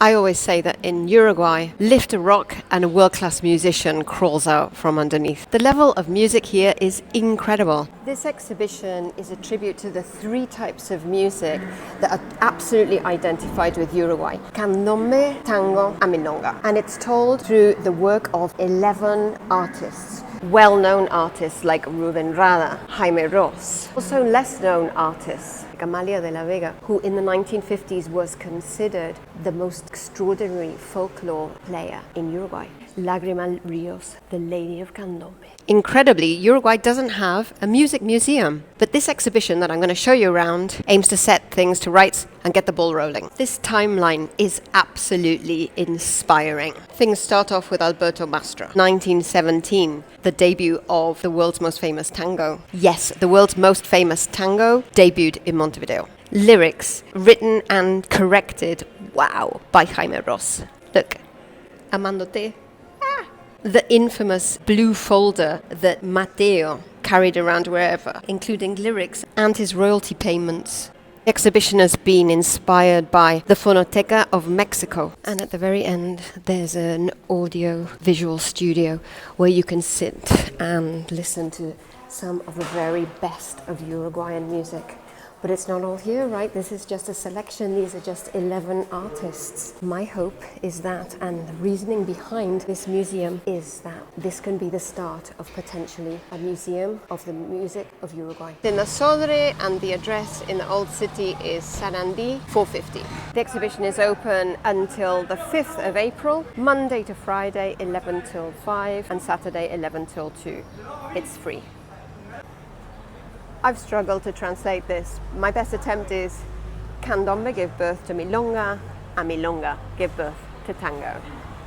I always say that in Uruguay, lift a rock and a world-class musician crawls out from underneath. The level of music here is incredible. This exhibition is a tribute to the three types of music that are absolutely identified with Uruguay: Candombe, tango, and Milonga. And it's told through the work of 11 artists. Well-known artists like Ruben Rada, Jaime Roos. Also less-known artists like Amalia de la Vega, who in the 1950s was considered the most extraordinary folklore player in Uruguay. Lágrima Ríos, the Lady of Candombe. Incredibly, Uruguay doesn't have a music museum, but this exhibition that I'm going to show you around aims to set things to rights and get the ball rolling. This timeline is absolutely inspiring. Things start off with Alberto Mastra, 1917, the debut of the world's most famous tango. Yes, the world's most famous tango debuted in Montevideo. Lyrics written and corrected, wow, by Jaime Roos. Look, Amándote. The infamous blue folder that Mateo carried around wherever, including lyrics and his royalty payments. The exhibition has been inspired by the Fonoteca of Mexico. And at the very end, there's an audio-visual studio where you can sit and listen to some of the very best of Uruguayan music. But it's not all here, right? This is just a selection. These are just 11 artists. My hope is that, and the reasoning behind this museum is that this can be the start of potentially a museum of the music of Uruguay. In the Sodre, and the address in the old city is Sarandí 450. The exhibition is open until the 5th of April, Monday to Friday, 11 till 5, and Saturday, 11 till 2. It's free. I've struggled to translate this. My best attempt is Candombe give birth to Milonga, and Milonga give birth to tango.